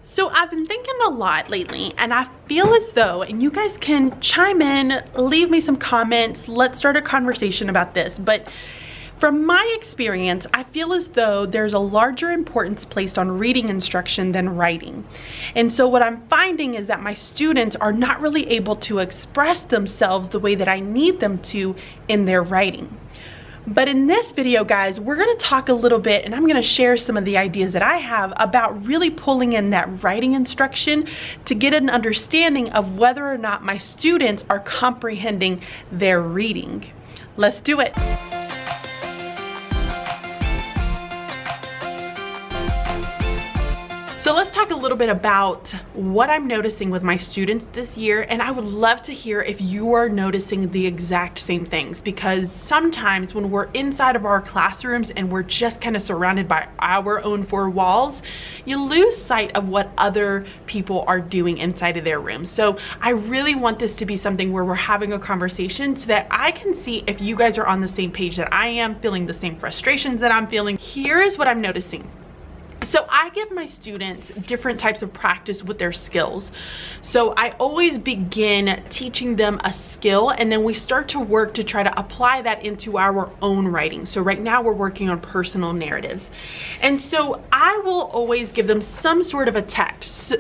So I've been thinking a lot lately, and I feel as though, and you guys can chime in, leave me some comments, let's start a conversation about this, but from my experience, I feel as though there's a larger importance placed on reading instruction than writing. And so what I'm finding is that my students are not really able to express themselves the way that I need them to in their writing. But in this video, guys, we're going to talk a little bit, and I'm going to share some of the ideas that I have about really pulling in that writing instruction to get an understanding of whether or not my students are comprehending their reading. Let's do it. So let's talk a little bit about what I'm noticing with my students this year, and I would love to hear if you are noticing the exact same things, because sometimes when we're inside of our classrooms and we're just kind of surrounded by our own four walls, you lose sight of what other people are doing inside of their rooms. So I really want this to be something where we're having a conversation so that I can see if you guys are on the same page that I am, feeling the same frustrations that I'm feeling. Here is what I'm noticing. So I give my students different types of practice with their skills. So I always begin teaching them a skill, and then we start to work to try to apply that into our own writing. So right now we're working on personal narratives. And so I will always give them some sort of a text.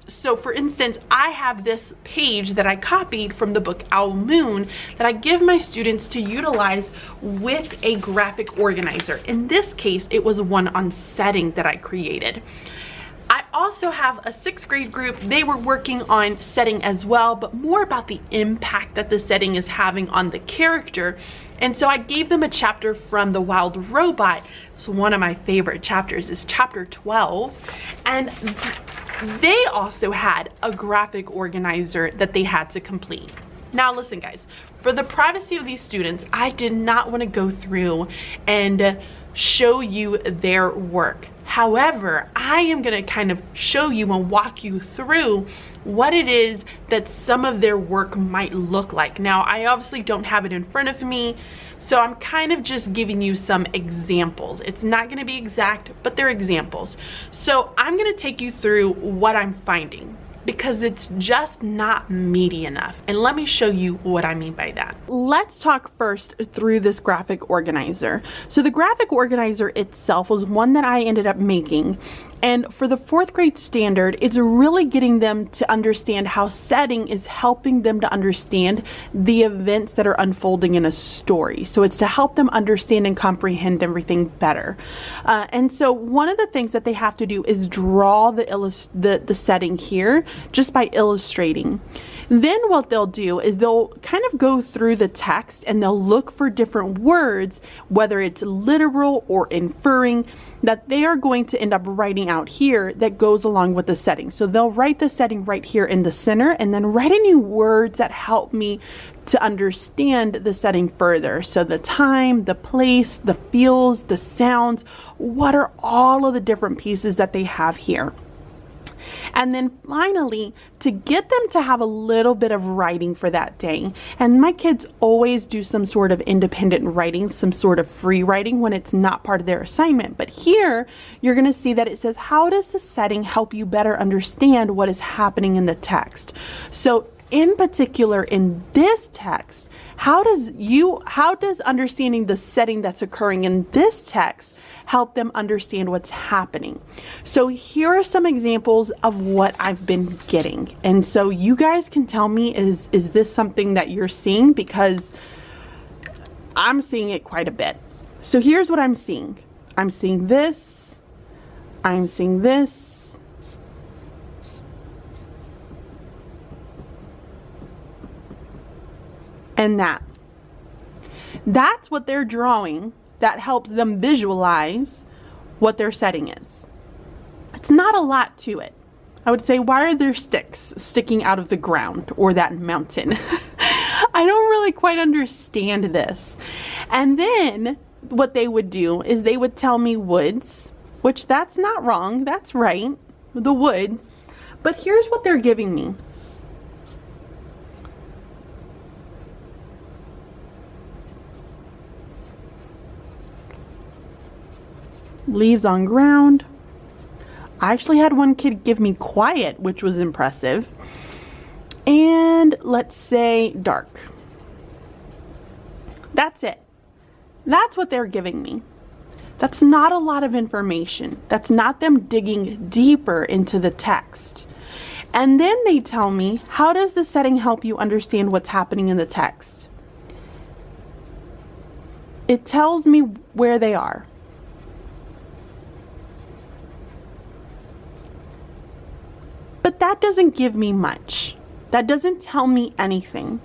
So for instance, I have this page that I copied from the book Owl Moon that I give my students to utilize with a graphic organizer. In this case, it was one on setting that I created. I also have a 6th grade group. They were working on setting as well, but more about the impact that the setting is having on the character. And so I gave them a chapter from The Wild Robot. So one of my favorite chapters is chapter 12. And they also had a graphic organizer that they had to complete. Now listen, guys, for the privacy of these students, I did not want to go through and show you their work. However, I am going to kind of show you and walk you through what it is that some of their work might look like. Now, I obviously don't have it in front of me, so I'm kind of just giving you some examples. It's not going to be exact, but they're examples. So I'm going to take you through what I'm finding, because it's just not meaty enough. And let me show you what I mean by that. Let's talk first through this graphic organizer. So the graphic organizer itself was one that I ended up making. And for the 4th grade standard, it's really getting them to understand how setting is helping them to understand the events that are unfolding in a story. So it's to help them understand and comprehend everything better. And so one of the things that they have to do is draw the setting here just by illustrating. Then what they'll do is they'll kind of go through the text and they'll look for different words, whether it's literal or inferring, that they are going to end up writing out here that goes along with the setting. So they'll write the setting right here in the center and then write any words that help me to understand the setting further. So the time, the place, the feels, the sounds, what are all of the different pieces that they have here. And then finally, to get them to have a little bit of writing for that day. And my kids always do some sort of independent writing, some sort of free writing when it's not part of their assignment. But here, you're going to see that it says, how does the setting help you better understand what is happening in the text? So in particular, in this text, how does understanding the setting that's occurring in this text help them understand what's happening? So here are some examples of what I've been getting. And so you guys can tell me, is this something that you're seeing? Because I'm seeing it quite a bit. So here's what I'm seeing. I'm seeing this. I'm seeing this. And that. That's what they're drawing. That helps them visualize what their setting is. It's not a lot to it. I would say, why are there sticks sticking out of the ground or that mountain? I don't really quite understand this. And then what they would do is they would tell me woods, which that's not wrong. That's right. The woods. But here's what they're giving me. Leaves on ground, I actually had one kid give me quiet, which was impressive. And let's say dark. That's it. That's what they're giving me. That's not a lot of information. That's not them digging deeper into the text. And then they tell me, how does the setting help you understand what's happening in the text? It tells me where they are. But that doesn't give me much. That doesn't tell me anything.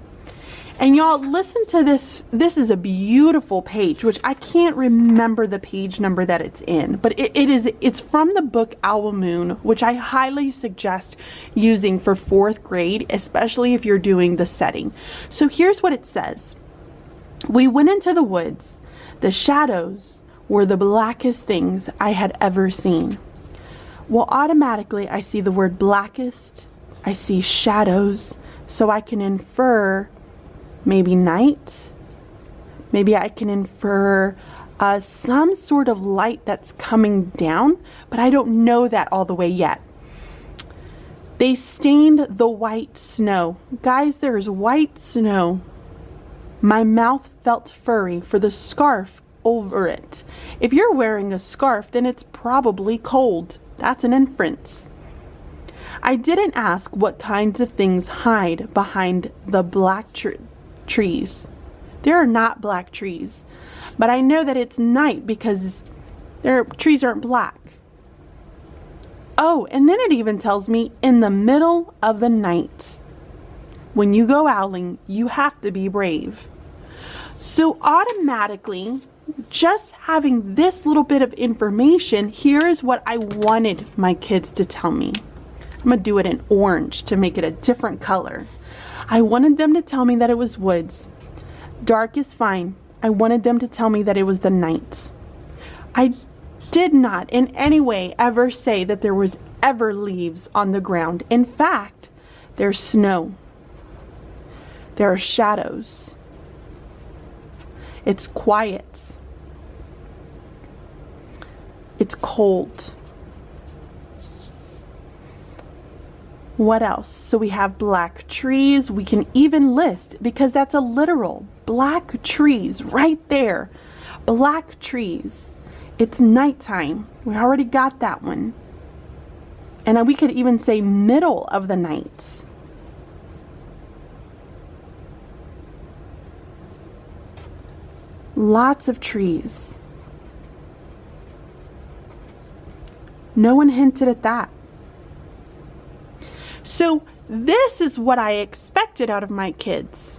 And y'all, listen to this. This is a beautiful page, which I can't remember the page number that it's in, but it's from the book Owl Moon, which I highly suggest using for 4th grade, especially if you're doing the setting. So here's what it says. We went into the woods. The shadows were the blackest things I had ever seen. Well, automatically I see the word blackest. I see shadows, so I can infer maybe night. Maybe I can infer some sort of light that's coming down, but I don't know that all the way yet. They stained the white snow. Guys, there's white snow. My mouth felt furry for the scarf over it. If you're wearing a scarf, then it's probably cold. That's an inference. I didn't ask what kinds of things hide behind the black trees. There are not black trees, but I know that it's night because their trees aren't black. Oh, and then it even tells me in the middle of the night. When you go owling, you have to be brave. So automatically, just having this little bit of information, here is what I wanted my kids to tell me. I'm going to do it in orange to make it a different color. I wanted them to tell me that it was woods. Dark is fine. I wanted them to tell me that it was the night. I did not in any way ever say that there was ever leaves on the ground. In fact, there's snow. There are shadows. It's quiet. It's cold. What else? So we have black trees. We can even list, because that's a literal. Black trees right there. Black trees. It's nighttime. We already got that one. And we could even say middle of the night. Lots of trees. No one hinted at that. So this is what I expected out of my kids.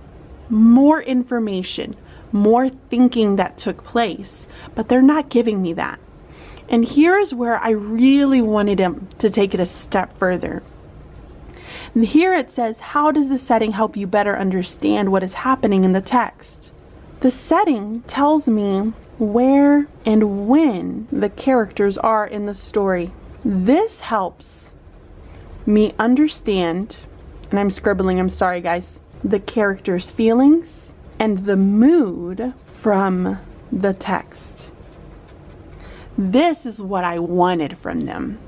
More information, more thinking that took place, but they're not giving me that. And here's where I really wanted them to take it a step further. And here it says, how does the setting help you better understand what is happening in the text? The setting tells me where and when the characters are in the story. This helps me understand, and I'm scribbling, I'm sorry guys, the characters' feelings and the mood from the text. This is what I wanted from them.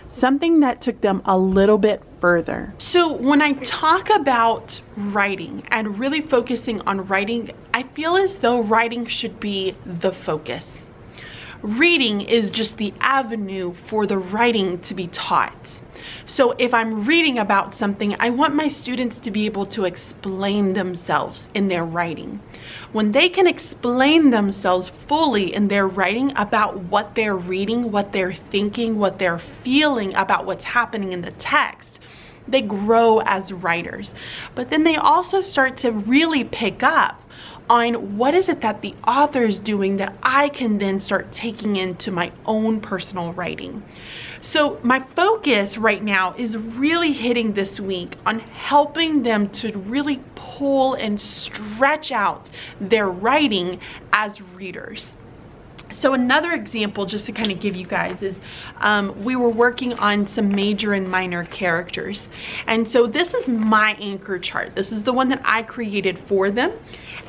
Something that took them a little bit further. So when I talk about writing and really focusing on writing, I feel as though writing should be the focus. Reading is just the avenue for the writing to be taught. So if I'm reading about something, I want my students to be able to explain themselves in their writing. When they can explain themselves fully in their writing about what they're reading, what they're thinking, what they're feeling about what's happening in the text, they grow as writers. But then they also start to really pick up on what is it that the author is doing that I can then start taking into my own personal writing. So my focus right now is really hitting this week on helping them to really pull and stretch out their writing as readers. So another example, just to kind of give you guys, is we were working on some major and minor characters. And so this is my anchor chart. This is the one that I created for them.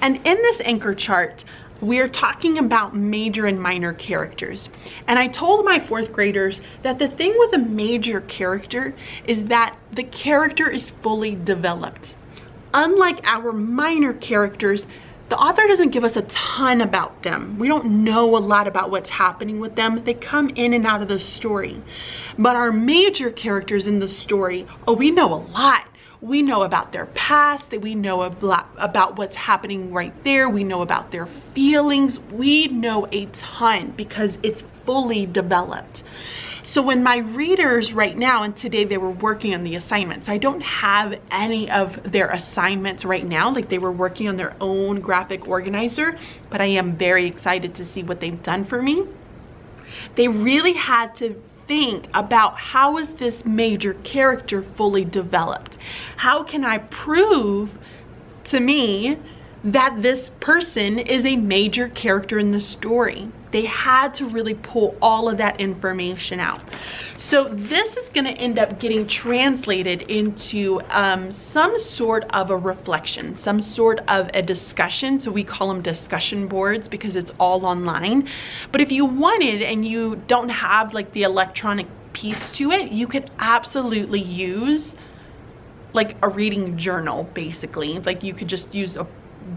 And in this anchor chart, we're talking about major and minor characters. And I told my 4th graders that the thing with a major character is that the character is fully developed. Unlike our minor characters, the author doesn't give us a ton about them. We don't know a lot about what's happening with them. They come in and out of the story. But our major characters in the story, oh, we know a lot. We know about their past, that we know about what's happening right there. We know about their feelings. We know a ton because it's fully developed. So when my readers right now, and today they were working on the assignments, I don't have any of their assignments right now, like they were working on their own graphic organizer, but I am very excited to see what they've done for me. They really had to think about, how is this major character fully developed? How can I prove to me that this person is a major character in the story? They had to really pull all of that information out. So this is going to end up getting translated into some sort of a reflection, some sort of a discussion. So we call them discussion boards because it's all online. But if you wanted and you don't have like the electronic piece to it, you could absolutely use like a reading journal, basically. Like you could just use a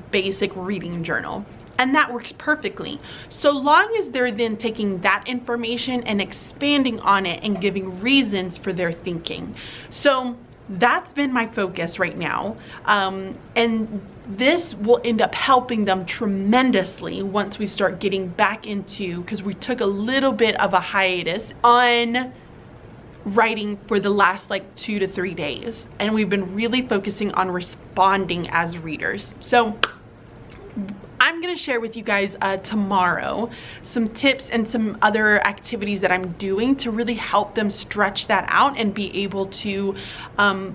basic reading journal. And that works perfectly, so long as they're then taking that information and expanding on it and giving reasons for their thinking. So that's been my focus right now. And this will end up helping them tremendously once we start getting back into, because we took a little bit of a hiatus on writing for the last like 2 to 3 days. And we've been really focusing on responding as readers. So I'm gonna share with you guys tomorrow some tips and some other activities that I'm doing to really help them stretch that out and be able to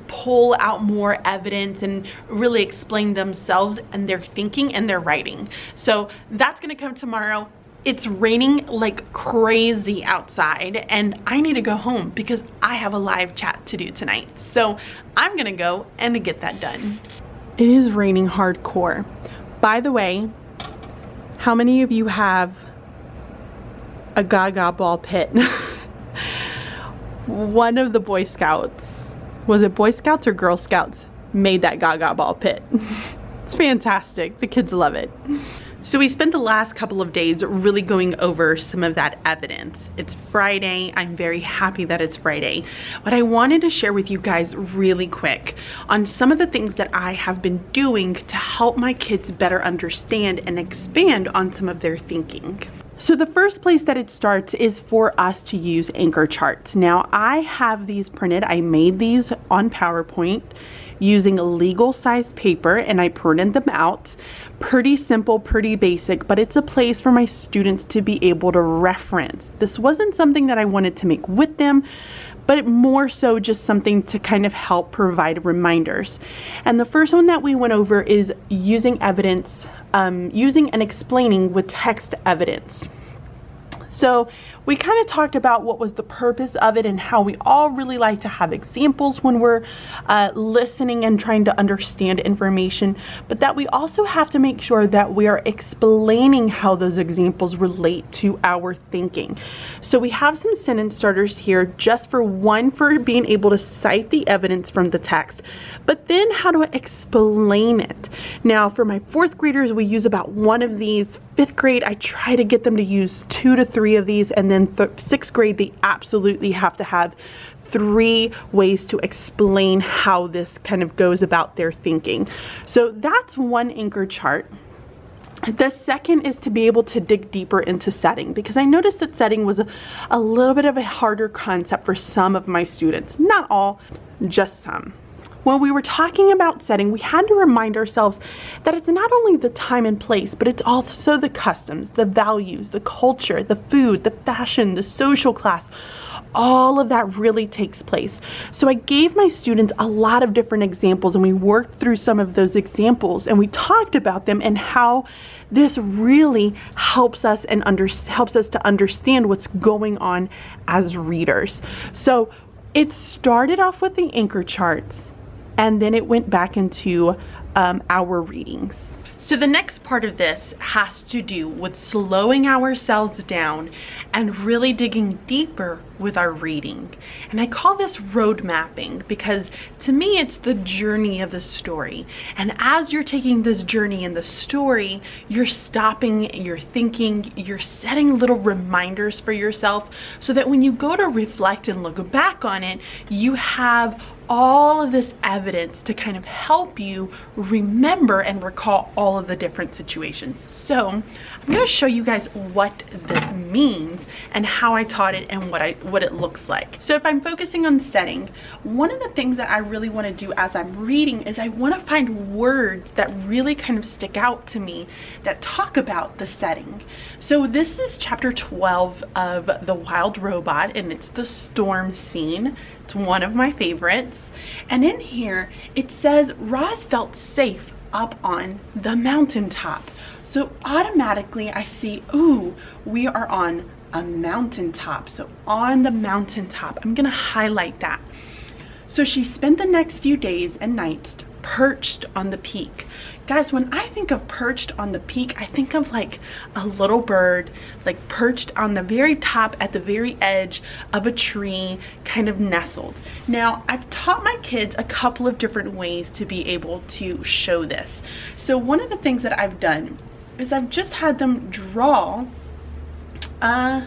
pull out more evidence and really explain themselves and their thinking and their writing. So that's gonna come tomorrow. It's raining like crazy outside and I need to go home because I have a live chat to do tonight. So I'm gonna go and get that done. It is raining hardcore. By the way, how many of you have a Gaga ball pit? One of the Boy Scouts, was it Boy Scouts or Girl Scouts, made that Gaga ball pit. It's fantastic. The kids love it. So we spent the last couple of days really going over some of that evidence. It's Friday. I'm very happy that it's Friday. But I wanted to share with you guys really quick on some of the things that I have been doing to help my kids better understand and expand on some of their thinking. So the first place that it starts is for us to use anchor charts. Now I have these printed. I made these on PowerPoint using a legal size paper and I printed them out. Pretty simple, pretty basic, but it's a place for my students to be able to reference. This wasn't something that I wanted to make with them, but more so just something to kind of help provide reminders. And the first one that we went over is using evidence, using and explaining with text evidence. So we kind of talked about what was the purpose of it and how we all really like to have examples when we're listening and trying to understand information, but that we also have to make sure that we are explaining how those examples relate to our thinking. So we have some sentence starters here, just for one, for being able to cite the evidence from the text, but then how to explain it. Now for my 4th graders, we use about one of these. 5th grade, I try to get them to use 2 to 3 of these, and then 6th grade, they absolutely have to have 3 ways to explain how this kind of goes about their thinking. So that's one anchor chart. The second is to be able to dig deeper into setting, because I noticed that setting was a little bit of a harder concept for some of my students. Not all, just some. When we were talking about setting, we had to remind ourselves that it's not only the time and place, but it's also the customs, the values, the culture, the food, the fashion, the social class. All of that really takes place. So I gave my students a lot of different examples, and we worked through some of those examples and we talked about them and how this really helps us and helps us to understand what's going on as readers. So it started off with the anchor charts, and then it went back into our readings. So the next part of this has to do with slowing ourselves down and really digging deeper with our reading. And I call this road mapping because to me it's the journey of the story. And as you're taking this journey in the story, you're stopping, you're thinking, you're setting little reminders for yourself so that when you go to reflect and look back on it, you have all of this evidence to kind of help you remember and recall all of the different situations. So I'm going to show you guys what this means and how I taught it and what it looks like. So if I'm focusing on setting, one of the things that I really want to do as I'm reading is I want to find words that really kind of stick out to me that talk about the setting. So this is chapter 12 of The Wild Robot, and it's the storm scene. It's one of my favorites. And in here, it says Roz felt safe up on the mountaintop. So automatically I see, ooh, we are on a mountaintop. So on the mountaintop, I'm gonna highlight that. So she spent the next few days and nights perched on the peak. Guys, when I think of perched on the peak, I think of like a little bird, like perched on the very top at the very edge of a tree, kind of nestled. Now, I've taught my kids a couple of different ways to be able to show this. So one of the things that I've done is I've just had them draw, let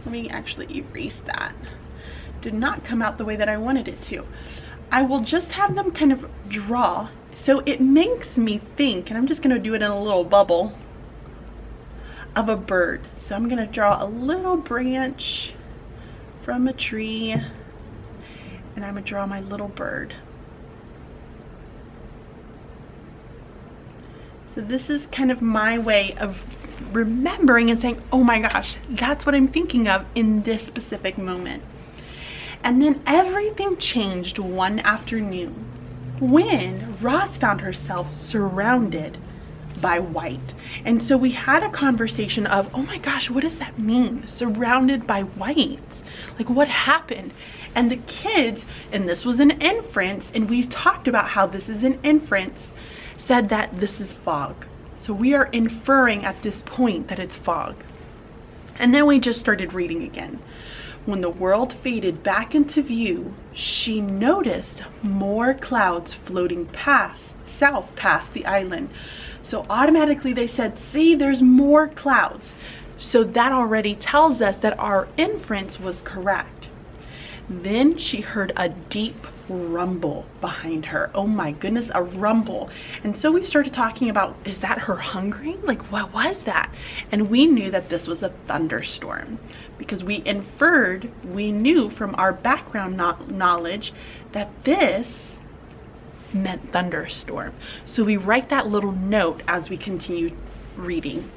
me actually erase that. Did not come out the way that I wanted it to. I will just have them kind of draw. So it makes me think, and I'm just going to do it in a little bubble, of a bird. So I'm going to draw a little branch from a tree, and I'm going to draw my little bird. So this is kind of my way of remembering and saying, oh my gosh, that's what I'm thinking of in this specific moment. And then everything changed one afternoon when Roz found herself surrounded by white. And so we had a conversation of, oh my gosh, what does that mean? Surrounded by white? Like, what happened? And the kids, and this was an inference, and we talked about how this is an inference, said that this is fog. So we are inferring at this point that it's fog. And then we just started reading again. When the world faded back into view, she noticed more clouds floating south past the island. So automatically they said, see, there's more clouds. So that already tells us that our inference was correct. Then she heard a deep rumble behind her. Oh my goodness, a rumble. And so we started talking about, is that her hungry? Like, what was that? And we knew that this was a thunderstorm because we inferred, we knew from our background knowledge that this meant thunderstorm. So we write that little note as we continue reading.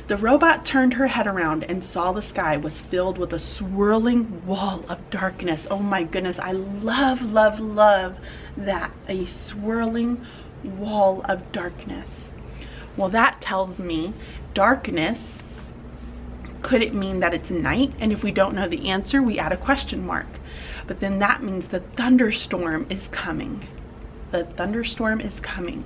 The robot turned her head around and saw the sky was filled with a swirling wall of darkness. Oh my goodness, I love, love, love that. A swirling wall of darkness. Well, that tells me darkness, could it mean that it's night? And if we don't know the answer, we add a question mark. But then that means the thunderstorm is coming. The thunderstorm is coming.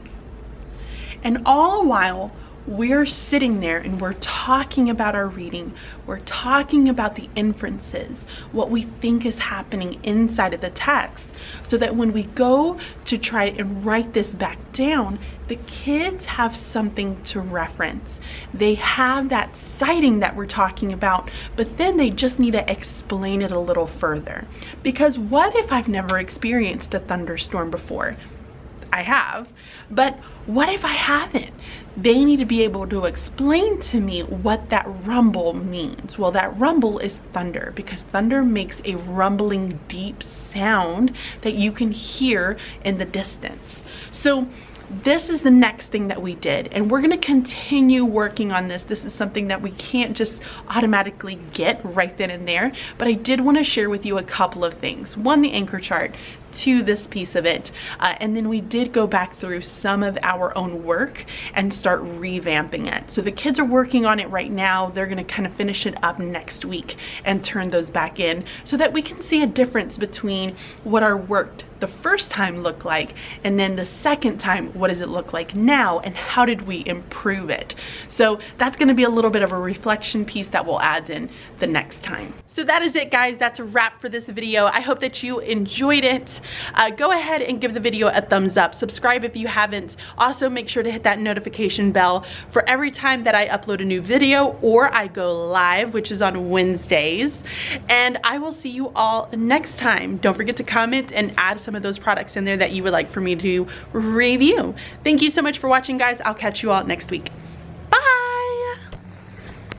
And all the while, we're sitting there and we're talking about our reading. We're talking about the inferences, what we think is happening inside of the text, so that when we go to try and write this back down, the kids have something to reference. They have that sighting that we're talking about, but then they just need to explain it a little further. Because what if I've never experienced a thunderstorm before? I have, but what if I haven't? They need to be able to explain to me what that rumble means. Well, that rumble is thunder, because thunder makes a rumbling deep sound that you can hear in the distance. So this is the next thing that we did, and we're going to continue working on this. This is something that we can't just automatically get right then and there, but I did want to share with you a couple of things. One, the anchor chart, two, this piece of it, and then we did go back through some of our own work and start revamping it. So the kids are working on it right now. They're going to kind of finish it up next week and turn those back in so that we can see a difference between what our work the first time look like? And then the second time, what does it look like now? And how did we improve it? So that's gonna be a little bit of a reflection piece that we'll add in the next time. So that is it, guys. That's a wrap for this video. I hope that you enjoyed it. Go ahead and give the video a thumbs up. Subscribe if you haven't. Also, make sure to hit that notification bell for every time that I upload a new video or I go live, which is on Wednesdays. And I will see you all next time. Don't forget to comment and add some of those products in there that you would like for me to review. Thank you so much for watching, guys. I'll catch you all next week.